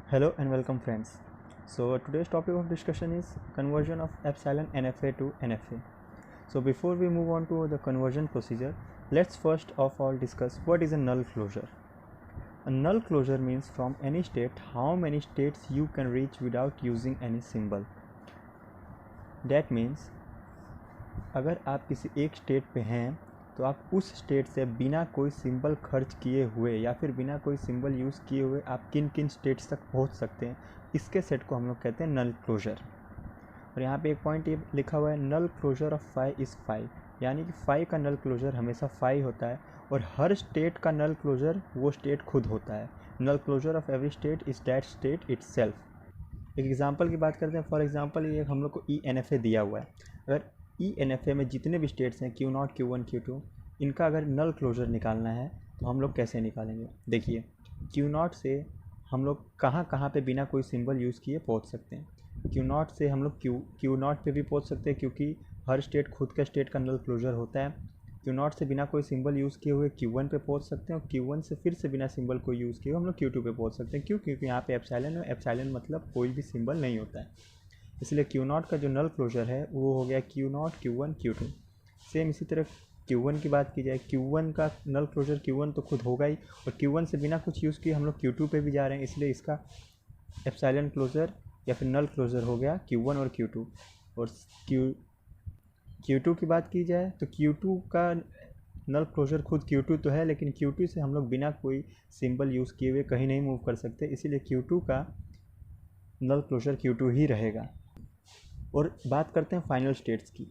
Hello and welcome friends. So today's topic of discussion is conversion of epsilon NFA to NFA. So before we move on to the conversion procedure, let's first of all discuss what is a null closure. A null closure means from any state how many states you can reach without using any symbol. That means अगर आप किसी एक state पे हैं तो आप उस state से बिना कोई सिंबल खर्च किए हुए या फिर बिना कोई सिंबल यूज़ किए हुए आप किन किन स्टेट्स तक पहुंच सकते हैं, इसके सेट को हम लोग कहते हैं नल क्लोजर। और यहाँ पे एक पॉइंट ये लिखा हुआ है, null closure of phi is phi, यानी कि फाई का नल क्लोजर हमेशा फाई होता है और हर स्टेट का नल क्लोजर वो स्टेट खुद होता है। Null closure of every state is that state itself. एक एग्जांपल की बात करते हैं। फॉर एग्जांपल ये हम लोग को ENFA दिया हुआ है। अगर ENFA में जितने भी स्टेट्स हैं Q0, Q1, Q2, इनका अगर नल क्लोजर निकालना है तो हम लोग कैसे निकालेंगे। देखिए, Q0 से हम लोग कहाँ कहाँ पे बिना कोई सिंबल यूज़ किए पहुँच सकते हैं। Q0 से हम लोग Q0 पे भी पहुँच सकते हैं क्योंकि हर स्टेट खुद का स्टेट का नल क्लोजर होता है। Q0 से बिना कोई सिंबल यूज़ किए हुए Q1 पे पहुँच सकते हैं और Q1 से फिर से बिना सिंबल को यूज़ किए हम लोग Q2 पे पहुँच सकते हैं। क्यों? क्योंकि यहाँ पे एप्सिलॉन है, एप्सिलॉन मतलब कोई भी सिंबल नहीं होता है, इसलिए Q0 का जो नल क्लोजर है वो हो गया Q0, Q1, Q2। सेम इसी तरह Q1 की बात की जाए, Q1 का नल क्लोजर Q1 तो खुद होगा ही, और Q1 से बिना कुछ यूज़ किए हम लोग Q2 पे भी जा रहे हैं, इसलिए इसका एप्सिलॉन क्लोजर या फिर नल क्लोजर हो गया Q1 और Q2। और Q2 की बात की जाए तो Q2 का नल क्लोजर खुद Q2 तो है, लेकिन Q2 से हम लोग बिना कोई सिंबल यूज़ किए हुए कहीं नहीं मूव कर सकते, इसीलिए Q2 का नल क्लोजर Q2 ही रहेगा। और बात करते हैं फाइनल स्टेट्स की।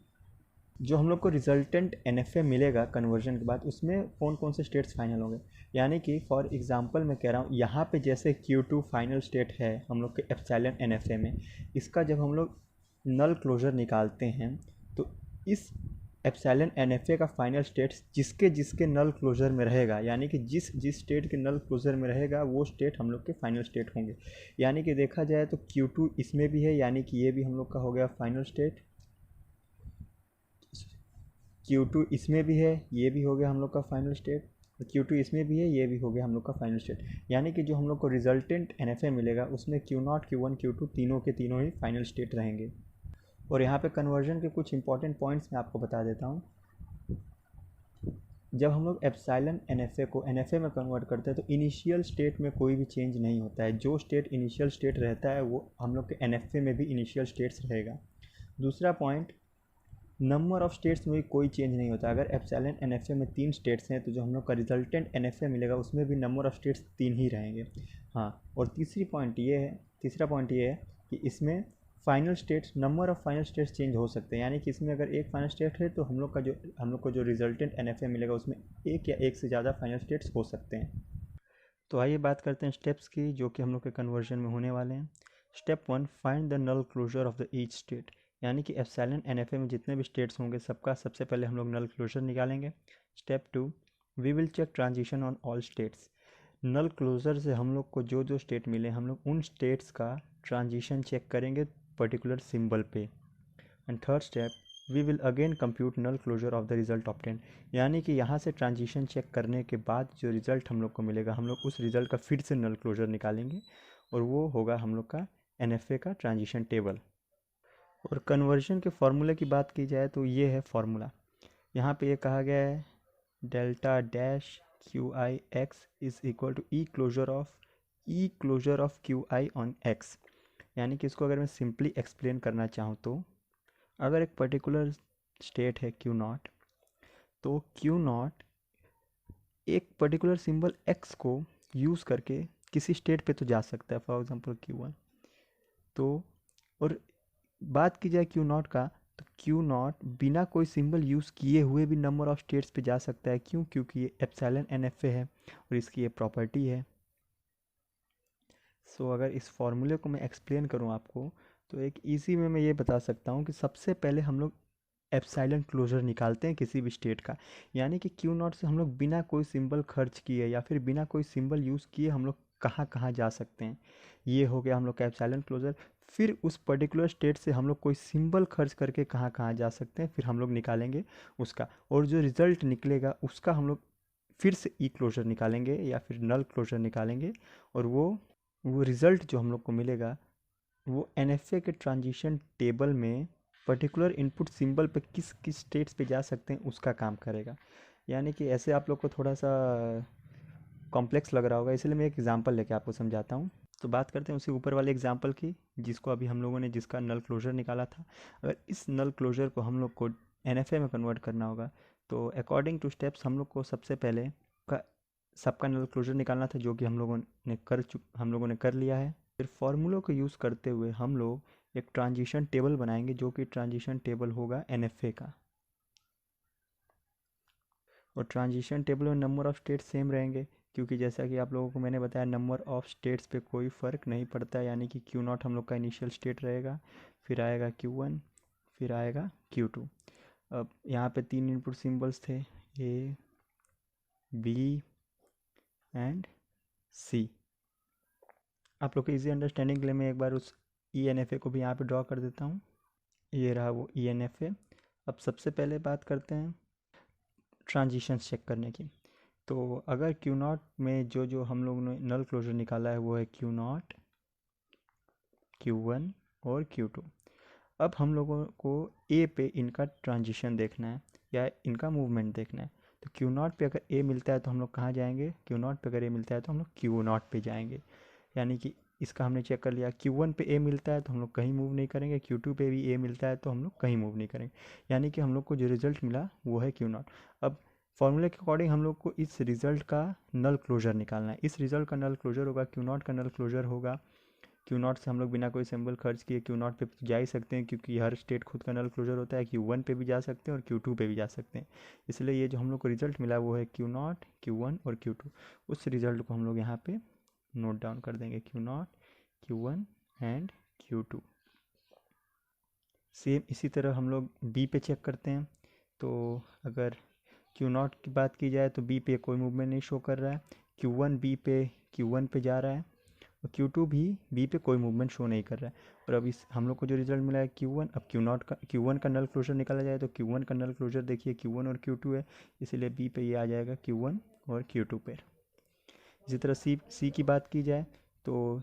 जो हम लोग को रिजल्टेंट NFA मिलेगा कन्वर्जन के बाद, उसमें कौन कौन से स्टेट्स फाइनल होंगे। यानी कि फॉर एग्जांपल मैं कह रहा हूँ, यहाँ पे जैसे Q2 फाइनल स्टेट है हम लोग के एप्सिलॉन NFA में, इसका जब हम लोग नल क्लोजर निकालते हैं तो इस एप्सिलॉन NFA का फाइनल स्टेट जिसके जिसके नल क्लोजर में रहेगा, यानी कि जिस जिस स्टेट के नल क्लोजर में रहेगा वो स्टेट हम लोग के फाइनल स्टेट होंगे। यानी कि देखा जाए तो Q2 इसमें भी है, यानी कि ये भी हम लोग का हो गया फाइनल स्टेट। Q2 इसमें भी है, ये भी हो गया हम लोग का फाइनल स्टेट। और Q2 इसमें भी है, ये भी हो गया हम लोग का फाइनल स्टेट। यानी कि जो हम लोग को रिजल्टेंट NFA मिलेगा उसमें Q0, Q1, Q2 तीनों के तीनों ही फाइनल स्टेट रहेंगे। और यहाँ पे कन्वर्जन के कुछ इंपॉर्टेंट पॉइंट्स मैं आपको बता देता हूँ। जब हम लोग एप्सिलॉन NFA को NFA में कन्वर्ट करते हैं तो इनिशियल स्टेट में कोई भी चेंज नहीं होता है। जो स्टेट इनिशियल स्टेट रहता है वो हम लोग के NFA में भी इनिशियल स्टेट्स रहेगा। दूसरा पॉइंट, नंबर ऑफ़ स्टेट्स में भी कोई चेंज नहीं होता। अगर एप्सिलॉन NFA में 3 स्टेट्स हैं तो जो हम लोग का रिजल्टेंट NFA मिलेगा उसमें भी नंबर ऑफ़ स्टेट्स 3 ही रहेंगे। हाँ, और तीसरा पॉइंट ये है कि इसमें final states, number of final states change हो सकते हैं। यानी कि इसमें अगर एक फाइनल स्टेट है तो हम लोग को जो रिजल्टेंट NFA मिलेगा उसमें एक या एक से ज़्यादा फाइनल स्टेट्स हो सकते हैं। तो आइए बात करते हैं स्टेप्स की जो कि हम लोग के कन्वर्जन में होने वाले हैं। Step 1, find the null closure of the each state. यानी कि एप्सिलॉन NFA में जितने भी स्टेट्स होंगे सबका सबसे पहले हम लोग नल क्लोजर निकालेंगे। Step 2, we will check transition on all states. Null closure से हम लोग को जो जो स्टेट मिले हम लोग उन स्टेट्स का ट्रांजिशन चेक करेंगे पर्टिकुलर सिंबल पे। And third step, we will again compute null closure of the result obtain. यानी कि यहाँ से ट्रांजिशन चेक करने के बाद जो रिज़ल्ट हम लोग को मिलेगा हम लोग उस रिज़ल्ट का फिर से नल क्लोजर निकालेंगे और वो होगा हम लोग का NFA का ट्रांजिशन टेबल। और कन्वर्जन के फार्मूले की बात की जाए तो ये है फार्मूला। यहाँ पे ये कहा गया है, delta dash QI x is equal to E closure of QI on x। यानी कि इसको अगर मैं सिंपली एक्सप्लेन करना चाहूँ तो अगर एक पर्टिकुलर स्टेट है Q0, तो Q0 एक पर्टिकुलर सिंबल x को यूज़ करके किसी स्टेट पे तो जा सकता है, फॉर एग्जांपल Q1। तो और बात की जाए Q0 का, तो Q0 बिना कोई सिंबल यूज़ किए हुए भी नंबर ऑफ़ स्टेट्स पे जा सकता है। क्यों? क्योंकि ये एप्सिलॉन NFA है और इसकी ये प्रॉपर्टी है। सो अगर इस फॉर्मूले को मैं एक्सप्लेन करूँ आपको तो एक इजी में मैं ये बता सकता हूँ कि सबसे पहले हम लोग एप्सिलॉन क्लोजर निकालते हैं किसी भी स्टेट का। यानी कि Q0 से हम लोग बिना कोई सिंबल खर्च किए या फिर बिना कोई सिंबल यूज़ किए हम लोग कहाँ कहाँ जा सकते हैं, ये हो गया हम लोग का एप्सिलॉन क्लोजर। फिर उस पर्टिकुलर स्टेट से हम लोग कोई सिंबल खर्च करके कहाँ कहाँ जा सकते हैं, फिर हम लोग निकालेंगे उसका, और जो रिज़ल्ट निकलेगा उसका हम लोग फिर से ई क्लोजर निकालेंगे या फिर नल क्लोजर निकालेंगे, और वो वो रिज़ल्ट जो हम लोग को मिलेगा वो NFA के ट्रांजिशन टेबल में पर्टिकुलर इनपुट सिंबल पे किस किस स्टेट्स पे जा सकते हैं उसका काम करेगा। यानी कि ऐसे आप लोग को थोड़ा सा कॉम्प्लेक्स लग रहा होगा, इसलिए मैं एक एग्जांपल लेके आपको समझाता हूँ। तो बात करते हैं उसी ऊपर वाले एग्जांपल की, जिसको अभी हम लोगों ने जिसका नल क्लोजर निकाला था। अगर इस नल क्लोजर को हम लोग को NFA में कन्वर्ट करना होगा तो अकॉर्डिंग टू स्टेप्स हम लोग को सबसे पहले का सबका नल क्लोजर निकालना था, जो कि हम लोगों ने कर लिया है। फिर फॉर्मूलों को यूज़ करते हुए हम लोग एक ट्रांजिशन टेबल बनाएंगे, जो कि ट्रांजिशन टेबल होगा NFA का। और ट्रांजिशन टेबल में नंबर ऑफ़ स्टेट्स सेम रहेंगे, क्योंकि जैसा कि आप लोगों को मैंने बताया नंबर ऑफ़ स्टेट्स पे कोई फ़र्क नहीं पड़ता है। यानी कि Q0 हम लोग का इनिशियल स्टेट रहेगा, फिर आएगा Q1, फिर आएगा Q2। अब यहाँ पे 3 इनपुट सिंबल्स थे, A, B एंड C। आप लोग के इजी अंडरस्टैंडिंग के लिए मैं एक बार उस ENFA को भी यहाँ पे ड्रॉ कर देता हूँ। ये रहा वो ENFA। अब सबसे पहले बात करते हैं ट्रांजिशंस चेक करने की। तो अगर Q0 में जो जो हम लोगों ने नल क्लोजर निकाला है वो है Q0, Q1 और Q2। अब हम लोगों को A पे इनका ट्रांजिशन देखना है या इनका मूवमेंट देखना है। तो Q0 पे अगर A मिलता है तो हम लोग कहाँ जाएंगे? Q0 पे अगर A मिलता है तो हम लोग Q0 पे जाएंगे। यानी कि इसका हमने चेक कर लिया, Q1 पे A मिलता है तो हम लोग कहीं मूव नहीं करेंगे, Q2 पे भी A मिलता है तो हम लोग कहीं मूव नहीं करेंगे। यानी कि हम लोग को जो रिज़ल्ट मिला वो है Q0। अब फॉर्मूले के अकॉर्डिंग हम लोग को इस रिज़ल्ट का नल क्लोजर निकालना है। इस रिज़ल्ट का नल क्लोजर होगा Q0 का नल क्लोजर होगा Q0 से हम लोग बिना कोई सिंबल खर्च किए Q0 पे जा ही सकते हैं, क्योंकि हर स्टेट खुद का नल क्लोजर होता है। Q1 पे भी जा सकते हैं और Q2 पे भी जा सकते हैं। इसलिए ये जो हम लोग को रिज़ल्ट मिला वो है Q0, Q1 और Q2। उस रिज़ल्ट को हम लोग यहाँ पे नोट डाउन कर देंगे, Q0, Q1 and Q2। Same इसी तरह हम लोग B पे चेक करते हैं। तो अगर Q0 की बात की जाए तो B पे कोई मूवमेंट नहीं शो कर रहा है। Q1 B पे Q1 पे जा रहा है और Q2 भी B पे कोई मूवमेंट शो नहीं कर रहा है। और अब इस हम लोग को जो रिजल्ट मिला है Q1, अब Q1 का नल क्लोजर निकाला जाए तो Q1 का नल क्लोजर देखिए Q1 और Q2 है, इसीलिए B पे ये आ जाएगा Q1 और Q2 पे। इसी तरह C की बात की जाए तो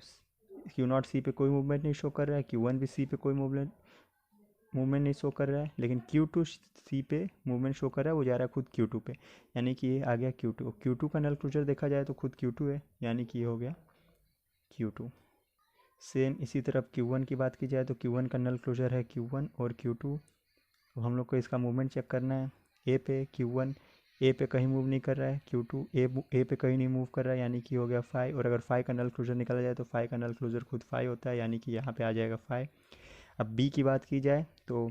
Q0 C पे कोई मूवमेंट नहीं शो कर रहा है, Q1 भी C पे कोई मूवमेंट नहीं शो कर रहा है, लेकिन Q2 C पे मूवमेंट शो कर रहा है, वो जा रहा है खुद Q2 पे। यानी कि ये आ गया Q2 का नल क्लोजर देखा जाए तो खुद Q2 है, यानी कि ये हो गया Q2। सेम इसी तरह Q1 की बात की जाए तो Q1 का नल क्लोजर है Q1 और Q2। तो हम लोग को इसका मूवमेंट चेक करना है। A पे Q1 A पे कहीं मूव नहीं कर रहा है, Q2 A पे कहीं नहीं मूव कर रहा है, यानी कि हो गया फाई। और अगर फाई का नल क्लोजर निकाला जाए तो फाई का नल क्लोजर खुद फाई होता है, यानी कि यहाँ पे आ जाएगा फाई। अब B की बात की जाए तो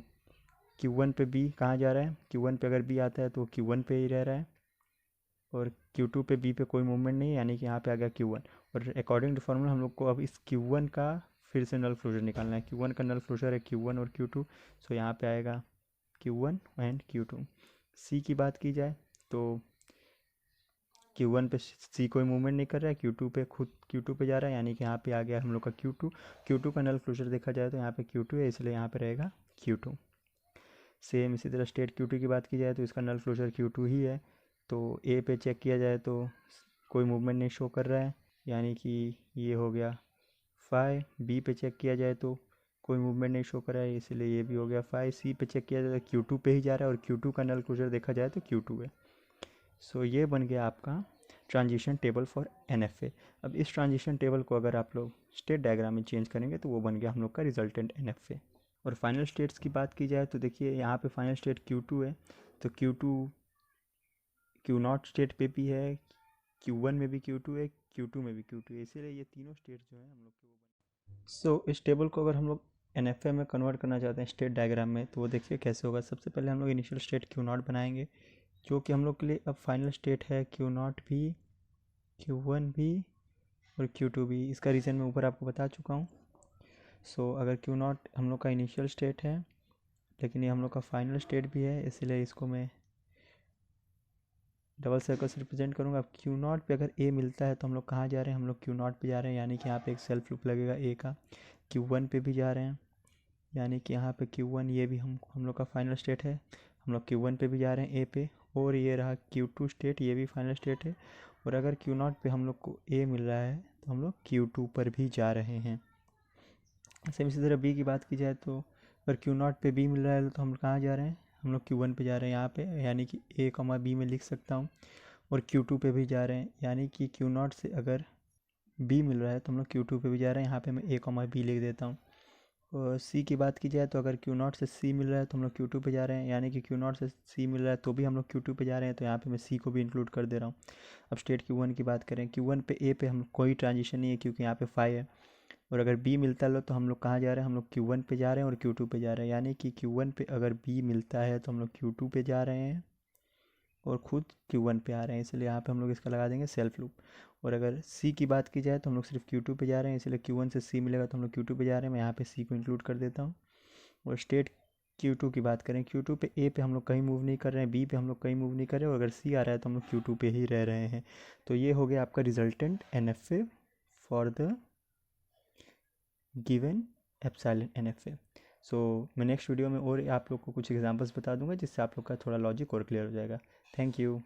Q1 पे B कहाँ जा रहा है? Q1 पे अगर B आता है तो Q1 पे ही रह रहा है, और Q2 पे B पे कोई मूवमेंट नहीं है, यानी कि यहाँ पे आ गया Q1। और अकॉर्डिंग टू फार्मूला हम लोग को अब इस Q1 का फिर से नल क्लोजर निकालना है। Q1 का नल क्लोजर है Q1 और Q2, सो यहाँ पे आएगा Q1 एंड Q2। C की बात की जाए तो Q1 पे C कोई मूवमेंट नहीं कर रहा है, Q2 पे खुद Q2 पे जा रहा है, यानी कि यहाँ पे आ गया हम लोग का Q2 का नल क्लोजर देखा जाए तो यहाँ पे Q2 है, इसलिए यहाँ पे रहेगा Q2। सेम इसी तरह स्टेट Q2 की बात की जाए तो इसका नल क्लोजर Q2 ही है। तो A पे चेक किया जाए तो कोई मूवमेंट नहीं शो कर रहा है, यानी कि ये हो गया फाई। B पे चेक किया जाए तो कोई मूवमेंट नहीं शो कर रहा है, इसलिए ये भी हो गया फाई। C पे चेक किया जाए तो Q2 पे ही जा रहा है, और Q2 का नल क्लोजर देखा जाए तो Q2 है। सो ये बन गया आपका ट्रांजिशन टेबल फॉर NFA। अब इस ट्रांजिशन टेबल को अगर आप लोग स्टेट डायग्राम में चेंज करेंगे तो वो बन गया हम लोग का रिजल्टेंट NFA। और फाइनल स्टेट्स की बात की जाए तो देखिए यहाँ पे फाइनल स्टेट Q2 है, तो Q2 Q0 स्टेट पे भी है, Q1 में भी Q2 है, Q2 में भी Q2 है, इसीलिए ये तीनों स्टेट्स जो हैं हम लोग के वो बने। इस टेबल को अगर हम लोग NFA में कन्वर्ट करना चाहते हैं स्टेट डायग्राम में, तो वो देखिए कैसे होगा। सबसे पहले हम लोग इनिशियल स्टेट Q0 बनाएंगे, जो कि हम लोग के लिए अब फाइनल स्टेट है Q0 भी, Q1 भी और Q2 भी। इसका रीज़न मैं ऊपर आपको बता चुका हूँ। अगर Q0 हम लोग का इनिशियल स्टेट है, लेकिन ये हम लोग का फाइनल स्टेट भी है, इसलिए इसको मैं डबल सर्कल से रिप्रेजेंट करूँगा। अब Q0 पे अगर A मिलता है तो हम लोग कहाँ जा रहे हैं? हम लोग Q0 पे जा रहे हैं, यानी कि यहाँ पे एक सेल्फ लूप लगेगा A का। Q1 पे भी जा रहे हैं, यानी कि यहाँ पे Q1, ये भी हम लोग का फाइनल स्टेट है, हम लोग Q1 पे भी जा रहे हैं A पे। और ये रहा Q2 स्टेट, ये भी फाइनल स्टेट है। और अगर Q0 पे हम लोग को A मिल रहा है तो हम लोग Q2 पर भी जा रहे हैं। सेम इसी तरह B की बात की जाए तो अगर Q0 पे B मिल रहा है तो हम कहाँ जा रहे हैं, हम लोग Q1 पे जा रहे हैं यहाँ पे, यानी कि A, B में लिख सकता हूँ। और Q2 पे भी जा रहे हैं, यानी कि Q0 से अगर B मिल रहा है तो हम लोग Q2 पे भी जा रहे हैं, यहाँ पे मैं A, B लिख देता हूँ। और C की बात की जाए तो अगर Q0 से C मिल रहा है तो हम लोग Q2 पे जा रहे हैं, यानी कि Q0 से C मिल रहा है तो भी हम लोग Q2 पे जा रहे हैं, तो यहाँ पे मैं C को भी इंक्लूड कर दे रहा हूँ। अब स्टेट Q1 की बात करें, Q1 पे A पे हम कोई ट्रांजिशन नहीं है क्योंकि यहाँ पे 5 है। और अगर B मिलता है तो हम लोग कहाँ जा रहे हैं, हम लोग Q1 पे जा रहे हैं और Q2 पे जा रहे हैं, यानी कि Q1 पे अगर B मिलता है तो हम लोग Q2 पे जा रहे हैं और खुद Q1 पे आ रहे हैं, इसलिए यहाँ पे हम लोग इसका लगा देंगे सेल्फ लूप। और अगर C की बात की जाए तो हम लोग सिर्फ Q2 पे जा रहे हैं, इसलिए Q1 से C मिलेगा तो हम लोग Q2 पे जा रहे हैं, मैं यहाँ पे C को इंक्लूड कर देता हूँ। और स्टेट Q2 की बात करें, Q2 पे A पे हम लोग कहीं मूव नहीं कर रहे हैं, B पे हम लोग कहीं मूव नहीं कर रहे हैं, और अगर C आ रहा है तो हम लोग Q2 पे ही रह रहे हैं। तो ये हो गया आपका resultant NFA for the given epsilon NFA। सो मैं नेक्स्ट वीडियो में और आप लोग को कुछ एग्जांपल्स बता दूंगा जिससे आप लोग का थोड़ा लॉजिक और क्लियर हो जाएगा। Thank you.